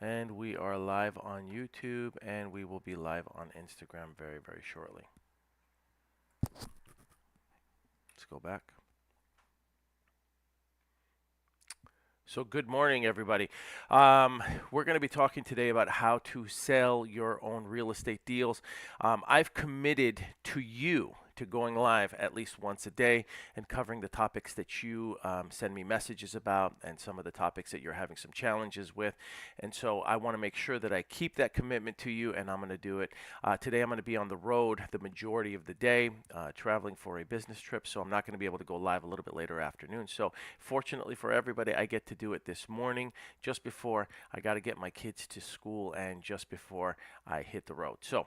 And we are live on YouTube and we will be live on Instagram very, very shortly. Let's go back. So, good morning, everybody. We're going to be talking today about how to sell your own real estate deals. I've committed to you to going live at least once a day and covering the topics that you send me messages about and some of the topics that you're having some challenges with. And so I want to make sure that I keep that commitment to you, and I'm going to do it. Today I'm going to be on the road the majority of the day, traveling for a business trip, so I'm not going to be able to go live a little bit later afternoon. So fortunately for everybody, I get to do it this morning just before I got to get my kids to school and just before I hit the road. So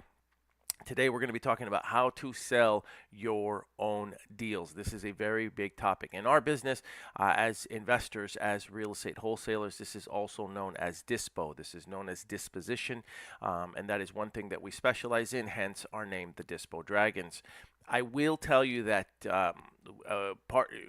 today we're going to be talking about how to sell your own deals. This is a very big topic in our business as investors, as real estate wholesalers. This is also known as dispo. This is known as disposition, and that is one thing that we specialize in, hence our name, the Dispo Dragons. I will tell you that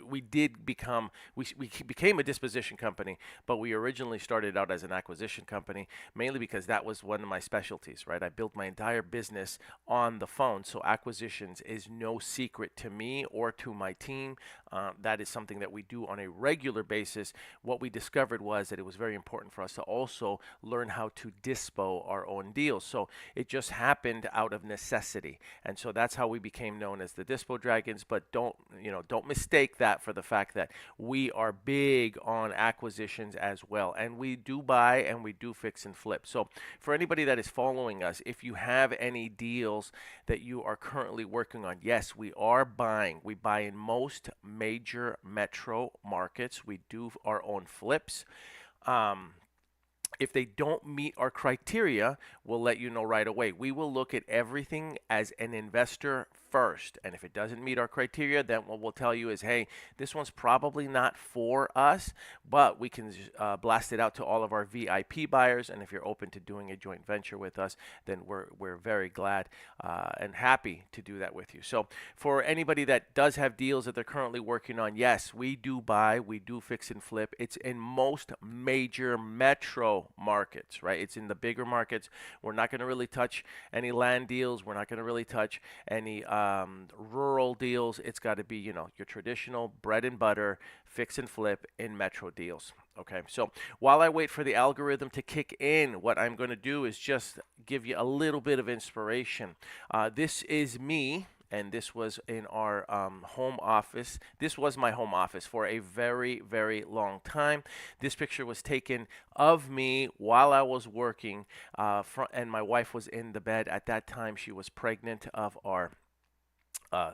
we did become we became a disposition company, but we originally started out as an acquisition company, mainly because that was one of my specialties. Right, I built my entire business on the phone, so acquisitions is no secret to me or to my team. That is something that we do on a regular basis. What we discovered was that it was very important for us to also learn how to dispo our own deals. So it just happened out of necessity, and so that's how we became known as the Dispo Dragons. But don't mistake that for the fact that we are big on acquisitions as well, and we do buy and we do fix and flip. So for anybody that is following us, if you have any deals that you are currently working on, yes, we are buying. We buy in most major metro markets. We do our own flips. Um, if they don't meet our criteria, we'll let you know right away. We will look at everything as an investor first. And if it doesn't meet our criteria, then what we'll tell you is, hey, this one's probably not for us, but we can blast it out to all of our VIP buyers. And if you're open to doing a joint venture with us, then we're very glad and happy to do that with you. So for anybody that does have deals that they're currently working on, yes, we do buy, we do fix and flip. It's in most major metro markets, right? It's in the bigger markets. We're not going to really touch any land deals. We're not going to really touch any rural deals. It's got to be, your traditional bread and butter, fix and flip in metro deals. Okay, so while I wait for the algorithm to kick in, what I'm going to do is just give you a little bit of inspiration. This is me. And this was in our home office. This was my home office for a very, very long time. This picture was taken of me while I was working, and my wife was in the bed. At that time, she was pregnant of our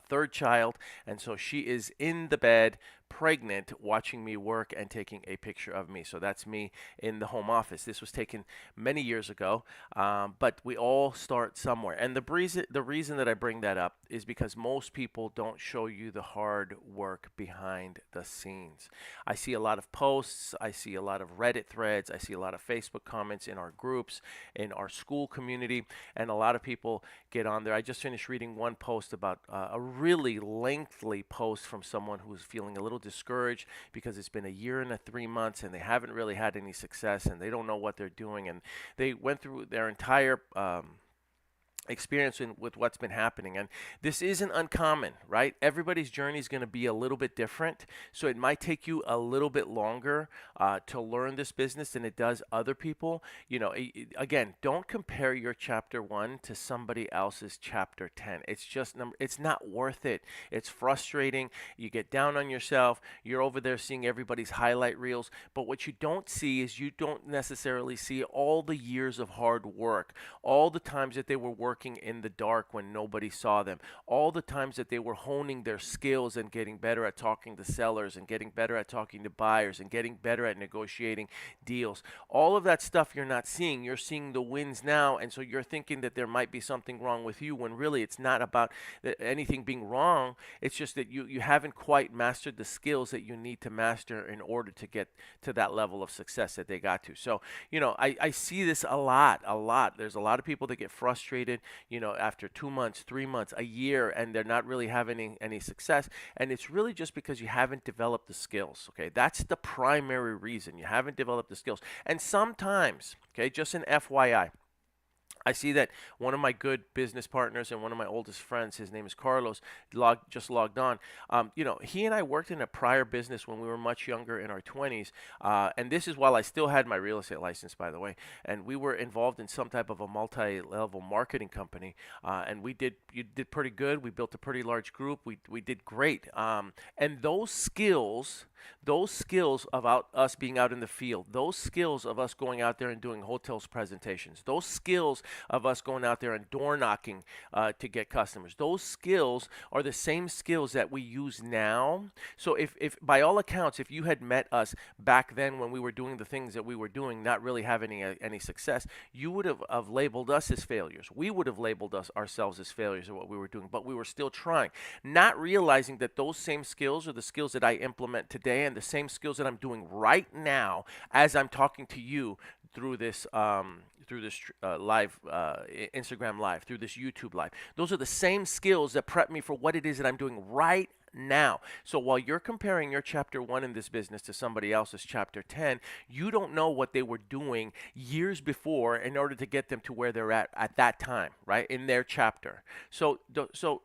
third child, and so she is in the bed pregnant watching me work and taking a picture of me. So that's me in the home office. This was taken many years ago, but we all start somewhere. And the reason that I bring that up is because most people don't show you the hard work behind the scenes. I see a lot of posts, I see a lot of Reddit threads, I see a lot of Facebook comments in our groups, in our school community, and a lot of people get on there. I just finished reading one post about a really lengthy post from someone who's feeling a little discouraged because it's been a year and 3 months and they haven't really had any success and they don't know what they're doing, and they went through their entire experience with what's been happening. And this isn't uncommon, right? Everybody's journey is going to be a little bit different, so it might take you a little bit longer to learn this business than it does other people. Again, don't compare your chapter 1 to somebody else's chapter 10. It's just it's not worth it. It's frustrating. You get down on yourself. You're over there seeing everybody's highlight reels, but what you don't see is you don't necessarily see all the years of hard work, all the times that they were working in the dark when nobody saw them, all the times that they were honing their skills and getting better at talking to sellers and getting better at talking to buyers and getting better at negotiating deals. All of that stuff you're not seeing. You're seeing the wins now, and so you're thinking that there might be something wrong with you when really it's not about anything being wrong. It's just that you haven't quite mastered the skills that you need to master in order to get to that level of success that they got to. So, I see this a lot. There's a lot of people that get frustrated after 2 months, 3 months, a year, and they're not really having any success. And it's really just because you haven't developed the skills. Okay, that's the primary reason. You haven't developed the skills. And sometimes, okay, just an FYI, I see that one of my good business partners and one of my oldest friends, his name is Carlos, just logged on. He and I worked in a prior business when we were much younger in our 20s. And this is while I still had my real estate license, by the way. And we were involved in some type of a multi-level marketing company. And you did pretty good. We built a pretty large group. We did great. And those skills of us being out in the field, those skills of us going out there and doing hotels presentations, those skills of us going out there and door knocking to get customers, those skills are the same skills that we use now. So if by all accounts, if you had met us back then when we were doing the things that we were doing, not really having any success, you would have labeled us as failures. We would have labeled ourselves as failures of what we were doing, but we were still trying, not realizing that those same skills are the skills that I implement today and the same skills that I'm doing right now as I'm talking to you through this live Instagram live, through this YouTube live. Those are the same skills that prep me for what it is that I'm doing right now. So while you're comparing your chapter 1 in this business to somebody else's chapter 10, you don't know what they were doing years before in order to get them to where they're at that time, right? In their chapter. So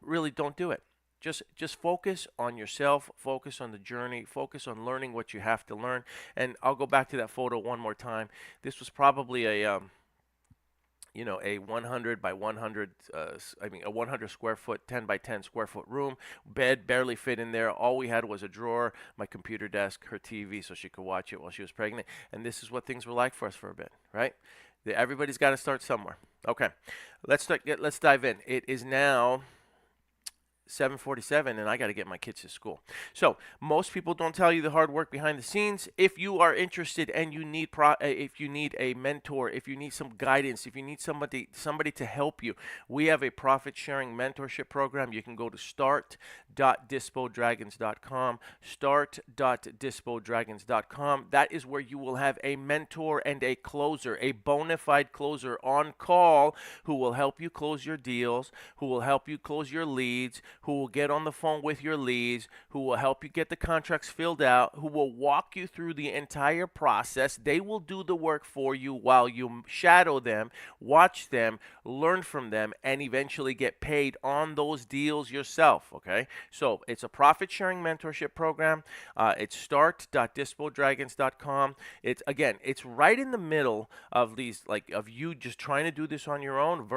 really don't do it. Just focus on yourself, focus on the journey, focus on learning what you have to learn. And I'll go back to that photo one more time. This was probably a 100 by 100, a 100 square foot, 10 by 10 square foot room. Bed barely fit in there. All we had was a drawer, my computer desk, her TV, so she could watch it while she was pregnant. And this is what things were like for us for a bit, right? Everybody's got to start somewhere. Okay, let's dive in. It is now 7:47 and I got to get my kids to school. So most people don't tell you the hard work behind the scenes. If you are interested and you need if you need a mentor, if you need some guidance, if you need somebody to help you, we have a profit sharing mentorship program. You can go to start.dispodragons.com, start.dispodragons.com. That is where you will have a mentor and a closer, a bona fide closer on call who will help you close your deals, who will help you close your leads, who will get on the phone with your leads, who will help you get the contracts filled out, who will walk you through the entire process. They will do the work for you while you shadow them, watch them, learn from them, and eventually get paid on those deals yourself, okay? So it's a profit-sharing mentorship program. It's start.dispodragons.com. It's right in the middle of these, of you just trying to do this on your own,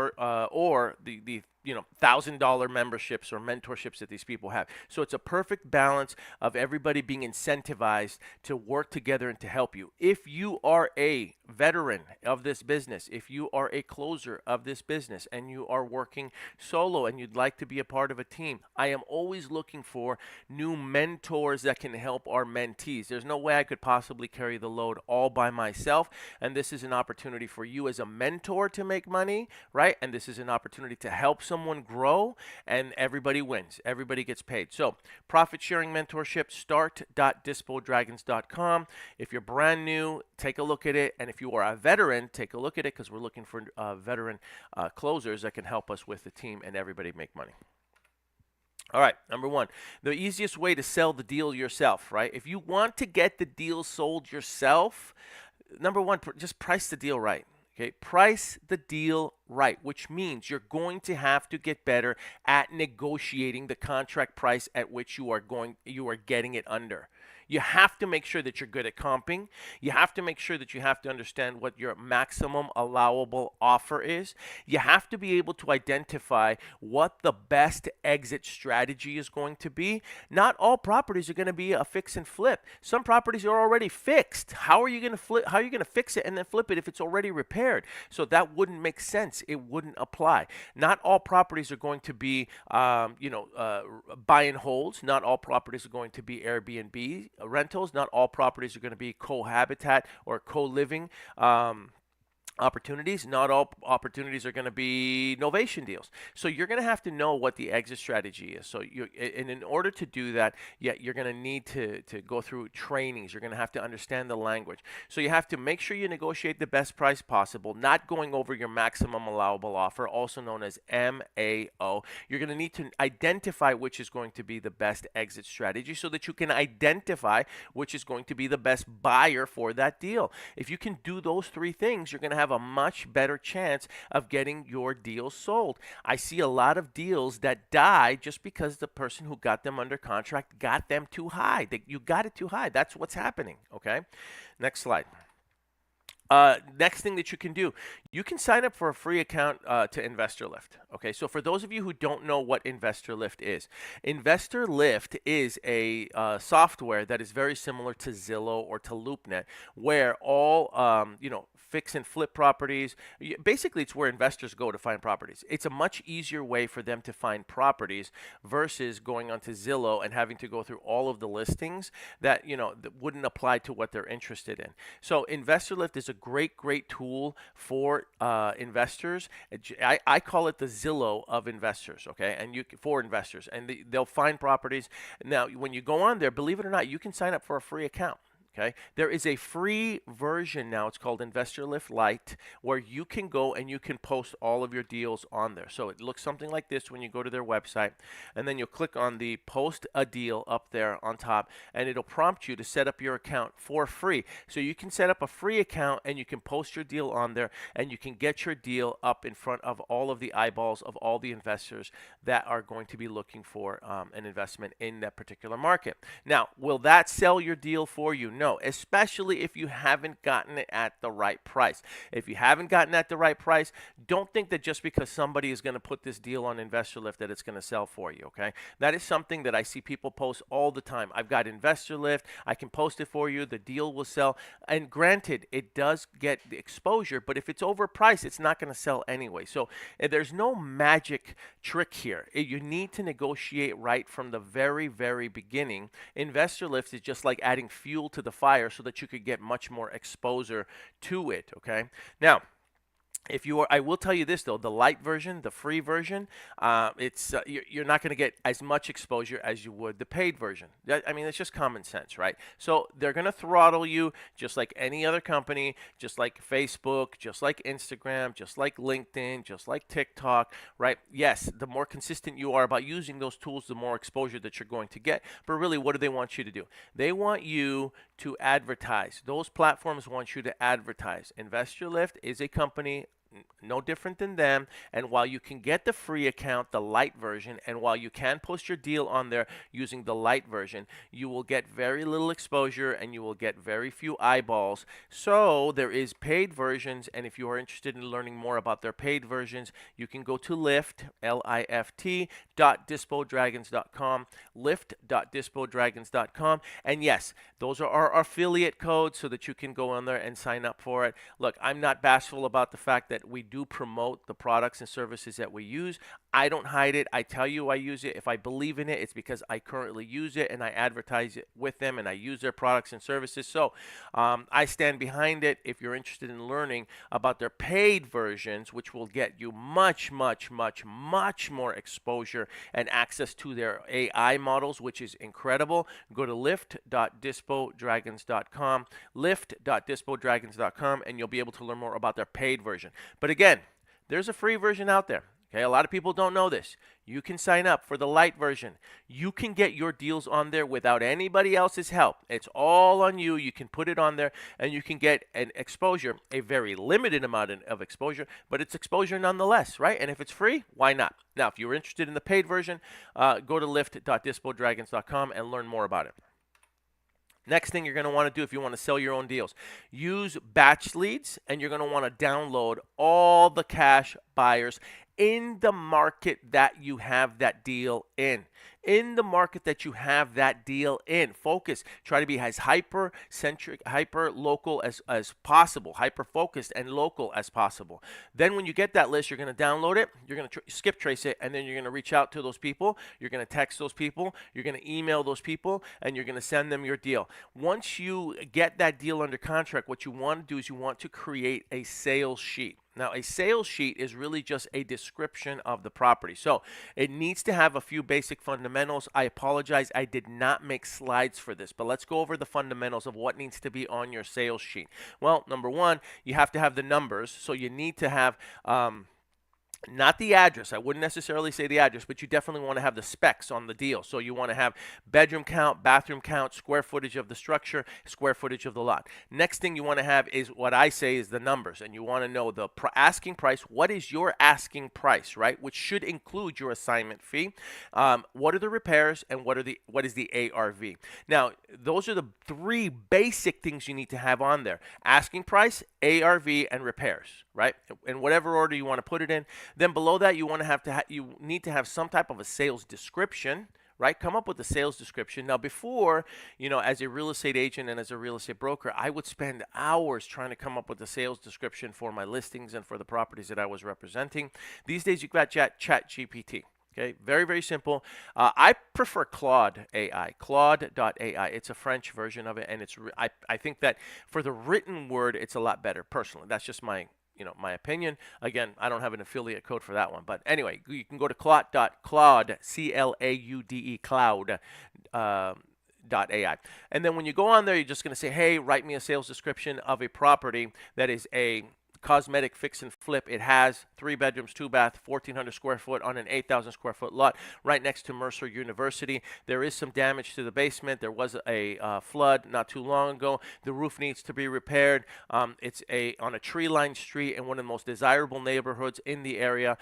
or the $1,000 memberships or mentorships that these people have. So it's a perfect balance of everybody being incentivized to work together and to help you. If you are a veteran of this business, if you are a closer of this business and you are working solo and you'd like to be a part of a team, I am always looking for new mentors that can help our mentees. There's no way I could possibly carry the load all by myself, and this is an opportunity for you as a mentor to make money, right? And this is an opportunity to help someone grow, and everybody wins. Everybody gets paid. So profit sharing mentorship, start.dispodragons.com. If you're brand new, take a look at it. And if you are a veteran, take a look at it, because we're looking for veteran closers that can help us with the team and everybody make money. All right, number one, the easiest way to sell the deal yourself, right? If you want to get the deal sold yourself, number one, just price the deal right. Okay, price the deal right, which means you're going to have to get better at negotiating the contract price at which you are getting it under. You have to make sure that you're good at comping. You have to make sure that you have to understand what your maximum allowable offer is. You have to be able to identify what the best exit strategy is going to be. Not all properties are going to be a fix and flip. Some properties are already fixed. How are you going to flip? How are you going to fix it and then flip it if it's already repaired? So that wouldn't make sense. It wouldn't apply. Not all properties are going to be, buy and holds. Not all properties are going to be Airbnb rentals. Not all properties are going to be cohabitat or co-living. opportunities. Not all opportunities are going to be novation deals. So you're going to have to know what the exit strategy is. So and in order to do that, yeah, you're going to need to go through trainings. You're going to have to understand the language. So you have to make sure you negotiate the best price possible, not going over your maximum allowable offer, also known as MAO. You're going to need to identify which is going to be the best exit strategy so that you can identify which is going to be the best buyer for that deal. If you can do those three things, you're going to have a much better chance of getting your deal sold. I see a lot of deals that die just because the person who got them under contract got them too high. You got it too high. That's what's happening. Okay. Next slide. Next thing that you can do, you can sign up for a free account to Investor Lift. Okay, so for those of you who don't know what Investor Lift is a software that is very similar to Zillow or to LoopNet, where all fix and flip properties. Basically, it's where investors go to find properties. It's a much easier way for them to find properties versus going onto Zillow and having to go through all of the listings that that wouldn't apply to what they're interested in. So Investor Lift is a great tool for investors. I call it the Zillow of investors. Okay, and for investors, and they'll find properties. Now, when you go on there, believe it or not, you can sign up for a free account. Okay, there is a free version now. It's called Investor Lift Lite, where you can go and you can post all of your deals on there. So it looks something like this when you go to their website, and then you'll click on the post a deal up there on top, and it'll prompt you to set up your account for free. So you can set up a free account and you can post your deal on there, and you can get your deal up in front of all of the eyeballs of all the investors that are going to be looking for an investment in that particular market. Now, will that sell your deal for you? No, especially if you haven't gotten it at the right price. If you haven't gotten at the right price, don't think that just because somebody is going to put this deal on Investor Lift that it's going to sell for you, okay? That is something that I see people post all the time. I've got Investor Lift. I can post it for you. The deal will sell. And granted, it does get the exposure, but if it's overpriced, it's not going to sell anyway. So there's no magic trick here. You need to negotiate right from the very beginning. Investor Lift is just like adding fuel to the fire so that you could get much more exposure to it. Okay. Now, if you are, I will tell you this though, the light version, the free version, you're not going to get as much exposure as you would the paid version. I mean, it's just common sense, right? So they're going to throttle you just like any other company, just like Facebook, just like Instagram, just like LinkedIn, just like TikTok, right? Yes, the more consistent you are about using those tools, the more exposure that you're going to get. But really, what do they want you to do? They want you to advertise. Those platforms want you to advertise. Investor Lift is a company no different than them, and while you can get the free account, the light version, and while you can post your deal on there using the light version, you will get very little exposure and you will get very few eyeballs. So there is paid versions, and if you are interested in learning more about their paid versions, you can go to lift, L-I-F-T, .dispodragons.com, lift.dispodragons.com, and yes, those are our affiliate codes so that you can go on there and sign up for it. Look, I'm not bashful about the fact that we do promote the products and services that we use. I don't hide it. I tell you I use it. If I believe in it, it's because I currently use it and I advertise it with them and I use their products and services. So I stand behind it. If you're interested in learning about their paid versions, which will get you much more exposure and access to their AI models, which is incredible, go to lift.dispodragons.com, lift.dispodragons.com, and you'll be able to learn more about their paid version. But again, there's a free version out there. Okay, a lot of people don't know this. You can sign up for the light version. You can get your deals on there without anybody else's help. It's all on you. You can put it on there and you can get an exposure, a very limited amount of exposure, but it's exposure nonetheless, right? And if it's free, why not? Now, if you're interested in the paid version, go to lift.dispodragons.com and learn more about it. Next thing you're going to want to do if you want to sell your own deals, use batch leads, and you're going to want to download all the cash buyers in the market that you have that deal in. In the market that you have that deal in. Focus. Try to be as hyper-centric, hyper-local as possible, hyper-focused and local as possible. Then when you get that list, you're going to download it, you're going to skip trace it, and then you're going to reach out to those people, you're going to text those people, you're going to email those people, and you're going to send them your deal. Once you get that deal under contract, what you want to do is you want to create a sales sheet. Now, a sales sheet is really just a description of the property. So it needs to have a few basic fundamentals. I apologize, I did not make slides for this, but let's go over the fundamentals of what needs to be on your sales sheet. Well, number one, you have to have the numbers. So you need to have not the address. I wouldn't necessarily say the address, but you definitely want to have the specs on the deal. So you want to have bedroom count, bathroom count, square footage of the structure, square footage of the lot. Next thing you want to have is what I say is the numbers, and you want to know the asking price. What is your asking price, right? Which should include your assignment fee. What are the repairs, and what is the ARV? Now, those are the three basic things you need to have on there: asking price, ARV, and repairs, right? In whatever order you want to put it in. Then below that, you want to you need to have some type of a sales description, right? Come up with a sales description. Now, before, as a real estate agent and as a real estate broker, I would spend hours trying to come up with a sales description for my listings and for the properties that I was representing. These days, you've got Chat GPT. Okay, very, very simple. I prefer Claude AI, Claude.ai. It's a French version of it, and I think that for the written word, it's a lot better. Personally, that's just my opinion. Again, I don't have an affiliate code for that one, but anyway, you can go to Claude, C-L-A-U-D-E, Cloud. .ai. And then when you go on there, you're just going to say, hey, write me a sales description of a property that is a cosmetic fix and flip. It has 3 bedrooms, 2 bath, 1,400 square foot on an 8,000 square foot lot right next to Mercer University. There is some damage to the basement. There was a flood not too long ago. The roof needs to be repaired. It's on a tree-lined street in one of the most desirable neighborhoods in the area.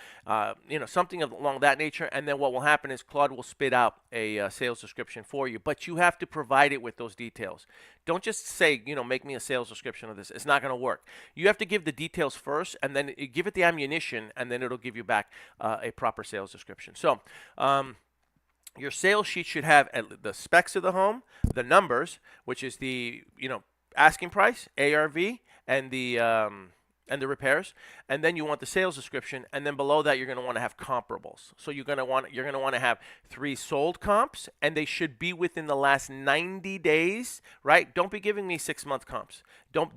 Something along that nature. And then what will happen is Claude will spit out a sales description for you, but you have to provide it with those details. Don't just say, make me a sales description of this. It's not going to work. You have to give the details first, and then give it the ammunition, and then it'll give you back a proper sales description. So your sales sheet should have the specs of the home, the numbers, which is the asking price, ARV, and the repairs, and then you want the sales description, and then below that you're going to want to have comparables. So you're going to want to have 3 sold comps, and they should be within the last 90 days, right? Don't be giving me 6-month comps.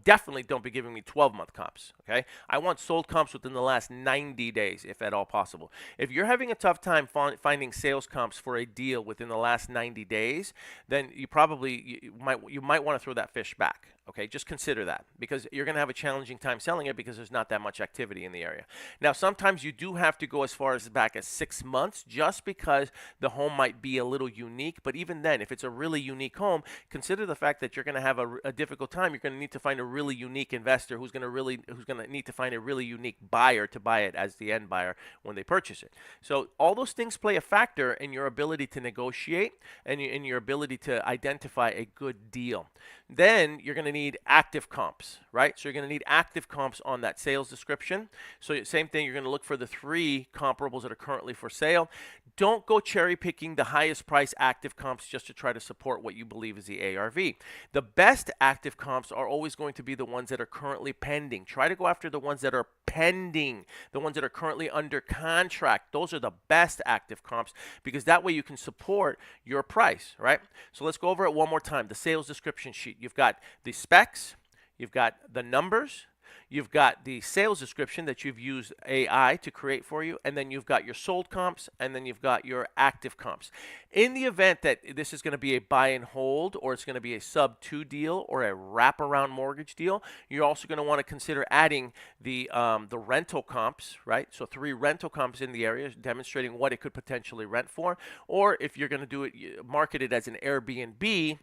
Definitely don't be giving me 12-month comps, okay? I want sold comps within the last 90 days, if at all possible. If you're having a tough time finding sales comps for a deal within the last 90 days, then you might want to throw that fish back. Okay, just consider that, because you're going to have a challenging time selling it because there's not that much activity in the area. Now, sometimes you do have to go as far as back as 6 months just because the home might be a little unique. But even then, if it's a really unique home, consider the fact that you're going to have a difficult time. You're going to need to find a really unique investor who's going to need to find a really unique buyer to buy it as the end buyer when they purchase it. So all those things play a factor in your ability to negotiate and in your ability to identify a good deal. Then you're going to need active comps, right? So you're going to need active comps on that sales description. So same thing, you're going to look for the 3 comparables that are currently for sale. Don't go cherry picking the highest price active comps just to try to support what you believe is the ARV. The best active comps are always going to be the ones that are currently pending. Try to go after the ones that are pending, the ones that are currently under contract. Those are the best active comps, because that way you can support your price, right? So let's go over it one more time. The sales description sheet. You've got the specs, you've got the numbers, you've got the sales description that you've used AI to create for you, and then you've got your sold comps, and then you've got your active comps. In the event that this is going to be a buy and hold, or it's going to be a sub-2 deal, or a wraparound mortgage deal, you're also going to want to consider adding the rental comps, right? So 3 rental comps in the area demonstrating what it could potentially rent for. Or if you're going to do it, market it as an Airbnb,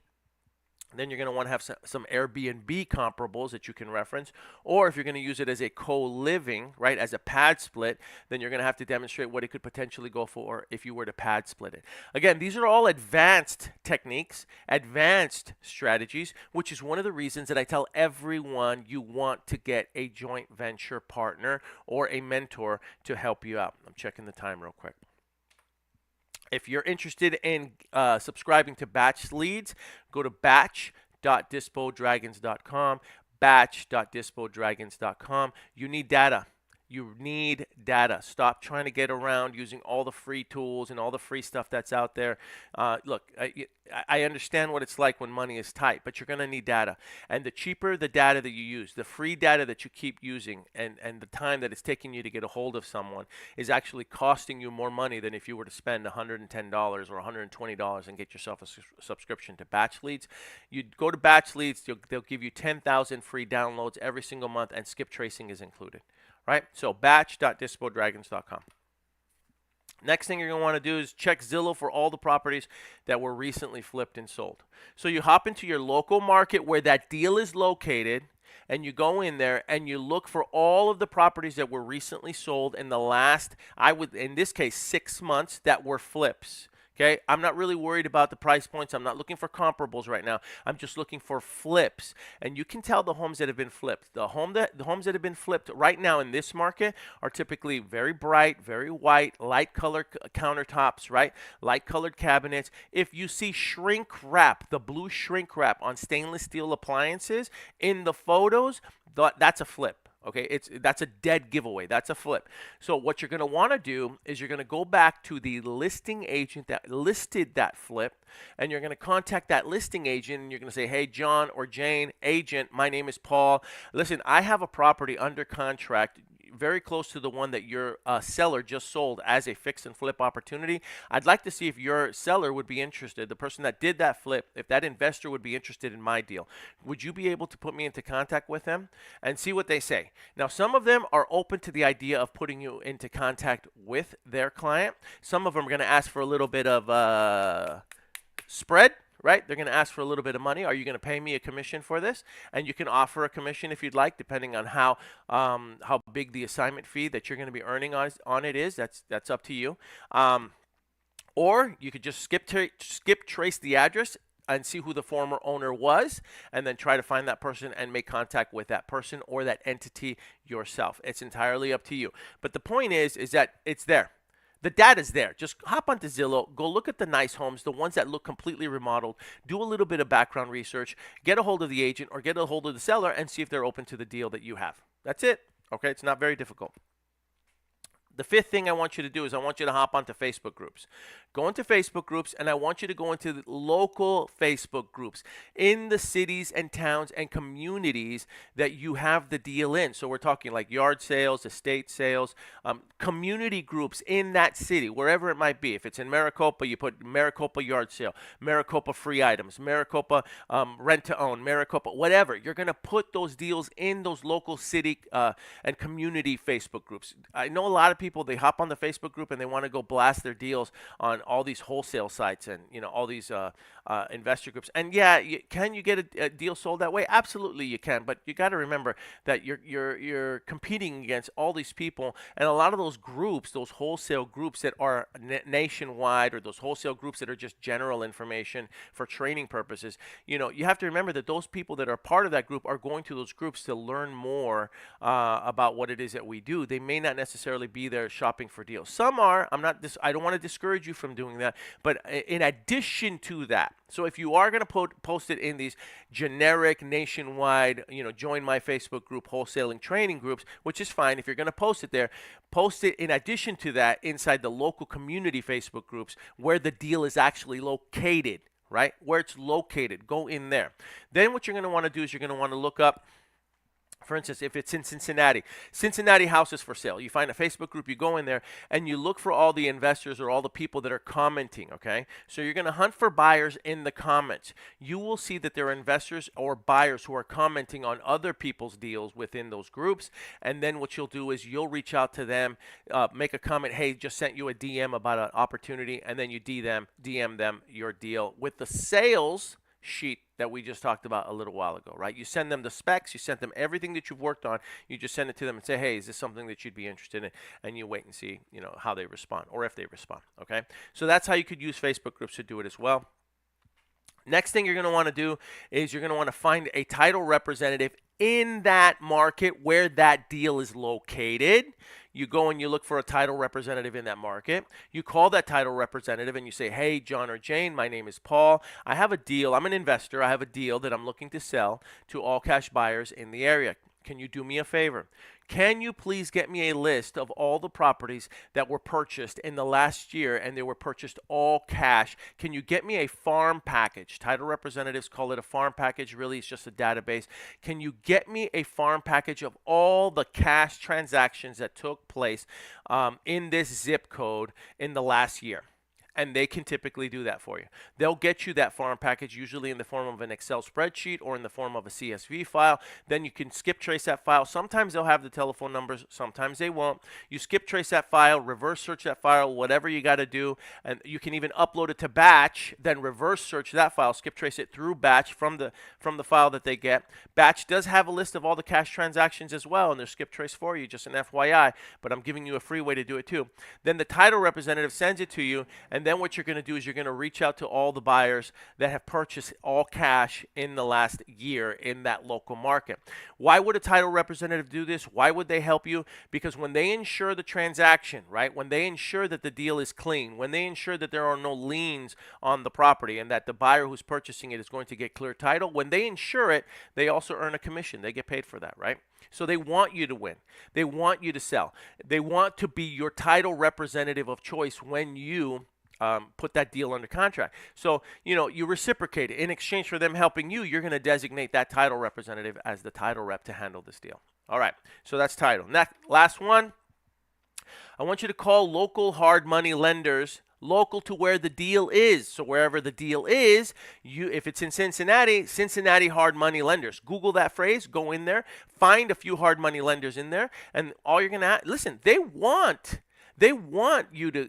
Then you're going to want to have some Airbnb comparables that you can reference. Or if you're going to use it as a co-living, right, as a pad split, then you're going to have to demonstrate what it could potentially go for if you were to pad split it. Again, these are all advanced techniques, advanced strategies, which is one of the reasons that I tell everyone you want to get a joint venture partner or a mentor to help you out. I'm checking the time real quick. If you're interested in subscribing to Batch Leads, go to batch.dispodragons.com, batch.dispodragons.com. You need data. You need data. Stop trying to get around using all the free tools and all the free stuff that's out there. Look, I understand what it's like when money is tight, but you're going to need data. And the cheaper the data that you use, the free data that you keep using, and the time that it's taking you to get a hold of someone is actually costing you more money than if you were to spend $110 or $120 and get yourself a subscription to Batch Leads. You go to Batch Leads, they'll give you 10,000 free downloads every single month, and skip tracing is included. Right? So batch.dispodragons.com. Next thing you're going to want to do is check Zillow for all the properties that were recently flipped and sold. So you hop into your local market where that deal is located, and you go in there and you look for all of the properties that were recently sold in the last, in this case, 6 months that were flips. Okay, I'm not really worried about the price points. I'm not looking for comparables right now. I'm just looking for flips. And you can tell the homes that have been flipped. The homes that have been flipped right now in this market are typically very bright, very white, light colored countertops, right? Light colored cabinets. If you see shrink wrap, the blue shrink wrap on stainless steel appliances in the photos, that's a flip. Okay, that's a dead giveaway. That's a flip. So what you're going to want to do is you're going to go back to the listing agent that listed that flip, and you're going to contact that listing agent, and you're going to say, hey, John or Jane, agent, my name is Paul. Listen, I have a property under contract very close to the one that your seller just sold as a fix and flip opportunity. I'd like to see if your seller would be interested, the person that did that flip, if that investor would be interested in my deal. Would you be able to put me into contact with them and see what they say? Now, some of them are open to the idea of putting you into contact with their client. Some of them are going to ask for a little bit of spread. Right? They're going to ask for a little bit of money. Are you going to pay me a commission for this? And you can offer a commission if you'd like, depending on how big the assignment fee that you're going to be earning on it is. That's up to you. Or you could just skip trace the address and see who the former owner was, and then try to find that person and make contact with that person or that entity yourself. It's entirely up to you. But the point is that it's there. The data's there. Just hop onto Zillow, go look at the nice homes, the ones that look completely remodeled, do a little bit of background research, get a hold of the agent or get a hold of the seller and see if they're open to the deal that you have. That's it. Okay, it's not very difficult. The fifth thing I want you to do is I want you to hop onto Facebook groups. Go into Facebook groups, and I want you to go into the local Facebook groups in the cities and towns and communities that you have the deal in. So we're talking like yard sales, estate sales, community groups in that city, wherever it might be. If it's in Maricopa, you put Maricopa yard sale, Maricopa free items, Maricopa rent to own, Maricopa, whatever. You're going to put those deals in those local city and community Facebook groups. I know a lot of people, they hop on the Facebook group and they want to go blast their deals on all these wholesale sites and all these investor groups. And yeah, can you get a deal sold that way? Absolutely, you can. But you got to remember that you're competing against all these people, and a lot of those groups, those wholesale groups that are nationwide, or those wholesale groups that are just general information for training purposes. You have to remember that those people that are part of that group are going to those groups to learn more about what it is that we do. They may not necessarily be there shopping for deals. Some are. I don't want to discourage you from doing that. But in addition to that, so if you are going to post it in these generic nationwide, join my Facebook group wholesaling training groups, which is fine. If you're going to post it there, post it in addition to that inside the local community Facebook groups where the deal is actually located, right? Where it's located. Go in there. Then what you're going to want to do is you're going to want to look up, for instance, if it's in Cincinnati houses for sale, you find a Facebook group, you go in there, and you look for all the investors or all the people that are commenting, okay? So you're going to hunt for buyers in the comments. You will see that there are investors or buyers who are commenting on other people's deals within those groups, and then what you'll do is you'll reach out to them, make a comment, hey, just sent you a DM about an opportunity, and then you DM them your deal with the sales sheet that we just talked about a little while ago, right? You send them the specs, you send them everything that you've worked on, you just send it to them and say, hey, is this something that you'd be interested in? And you wait and see, how they respond or if they respond, okay? So that's how you could use Facebook groups to do it as well. Next thing you're going to want to do is you're going to want to find a title representative in that market where that deal is located. You go and you look for a title representative in that market. You call that title representative and you say, hey, John or Jane, my name is Paul. I have a deal. I'm an investor. I have a deal that I'm looking to sell to all cash buyers in the area. Can you do me a favor? Can you please get me a list of all the properties that were purchased in the last year and they were purchased all cash? Can you get me a farm package? Title representatives call it a farm package. Really, it's just a database. Can you get me a farm package of all the cash transactions that took place in this zip code in the last year? And they can typically do that for you. They'll get you that farm package, usually in the form of an Excel spreadsheet or in the form of a CSV file. Then you can skip trace that file. Sometimes they'll have the telephone numbers, sometimes they won't. You skip trace that file, reverse search that file, whatever you got to do. And you can even upload it to batch, then reverse search that file, skip trace it through batch from the file that they get. Batch does have a list of all the cash transactions as well, and there's skip trace for you, just an FYI, but I'm giving you a free way to do it too. Then the title representative sends it to you, and then what you're going to do is you're going to reach out to all the buyers that have purchased all cash in the last year in that local market. Why would a title representative do this? Why would they help you? Because when they ensure the transaction, right, when they ensure that the deal is clean, when they ensure that there are no liens on the property and that the buyer who's purchasing it is going to get clear title, when they insure it, they also earn a commission. They get paid for that, right? So they want you to win. They want you to sell. They want to be your title representative of choice when you put that deal under contract. So, you reciprocate it. In exchange for them helping you, you're going to designate that title representative as the title rep to handle this deal. All right, so that's title. Next, last one. I want you to call local hard money lenders local to where the deal is. So wherever the deal is, if it's in Cincinnati, Cincinnati hard money lenders. Google that phrase, go in there, find a few hard money lenders in there, and all you're going to listen, they want you to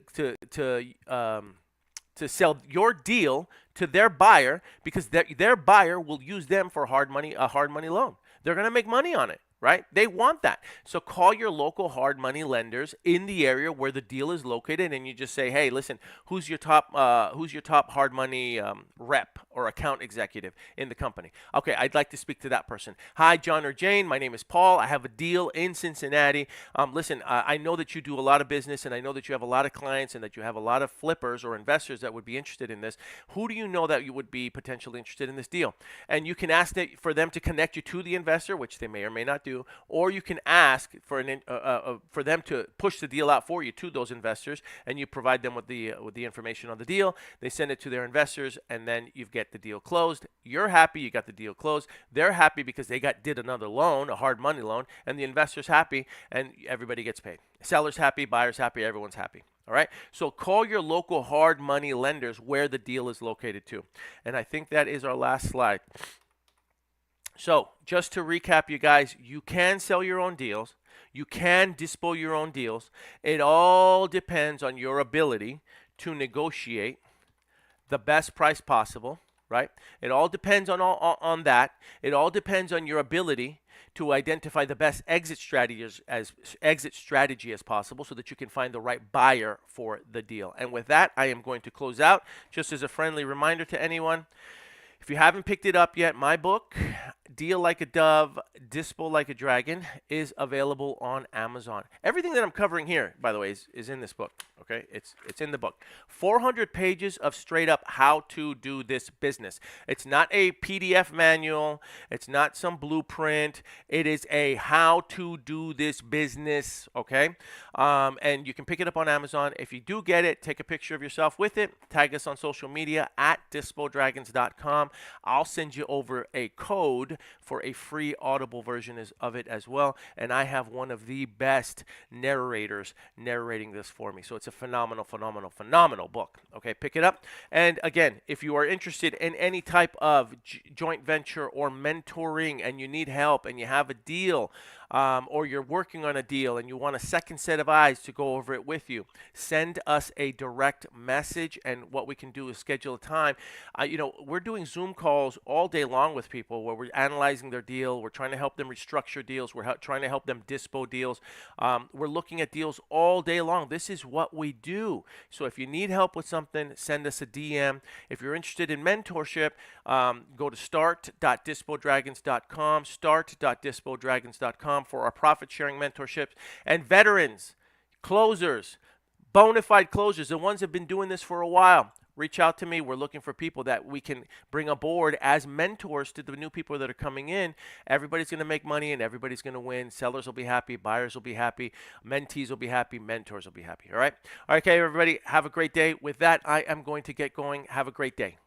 sell your deal to their buyer because their buyer will use them for a hard money loan. They're going to make money on it, right? They want that. So call your local hard money lenders in the area where the deal is located, and you just say, hey, listen, who's your top hard money rep or account executive in the company? Okay, I'd like to speak to that person. Hi, John or Jane. My name is Paul. I have a deal in Cincinnati. Listen, I know that you do a lot of business, and I know that you have a lot of clients, and that you have a lot of flippers or investors that would be interested in this. Who do you know that you would be potentially interested in this deal? And you can ask for them to connect you to the investor, which they may or may not do, or you can ask for for them to push the deal out for you to those investors, and you provide them with the information on the deal. They send it to their investors, and then you get the deal closed. You're happy, you got the deal closed. They're happy because they did another loan, a hard money loan, and the investor's happy, and everybody gets paid. Seller's happy, buyer's happy, everyone's happy. All right, so call your local hard money lenders where the deal is located to. And I think that is our last slide. So just to recap, you guys, you can sell your own deals. You can dispo your own deals. It all depends on your ability to negotiate the best price possible, right? It all depends on that. It all depends on your ability to identify the best exit strategy as possible so that you can find the right buyer for the deal. And with that, I am going to close out. Just as a friendly reminder to anyone, if you haven't picked it up yet, my book, Deal Like a Dove, Dispo Like a Dragon, is available on Amazon. Everything that I'm covering here, by the way, is in this book. Okay, it's in the book. 400 pages of straight up how to do this business. It's not a PDF manual. It's not some blueprint. It is a how to do this business. Okay, and you can pick it up on Amazon. If you do get it, take a picture of yourself with it. Tag us on social media at DispoDragons.com. I'll send you over a code for a free Audible version of it as well. And I have one of the best narrators narrating this for me. So it's a phenomenal book. Okay, pick it up. And again, if you are interested in any type of joint venture or mentoring and you need help and you have a deal, or you're working on a deal and you want a second set of eyes to go over it with you, send us a direct message, and what we can do is schedule a time. We're doing Zoom calls all day long with people where we're analyzing their deal. We're trying to help them restructure deals. We're trying to help them dispo deals. We're looking at deals all day long. This is what we do. So if you need help with something, send us a DM. If you're interested in mentorship, go to start.dispodragons.com, start.dispodragons.com for our profit sharing mentorships. And veterans, closers, bona fide closers, the ones that have been doing this for a while, reach out to me. We're looking for people that we can bring aboard as mentors to the new people that are coming in. Everybody's going to make money and everybody's going to win. Sellers will be happy. Buyers will be happy. Mentees will be happy. Mentors will be happy. All right. Okay, everybody, have a great day. With that, I am going to get going. Have a great day.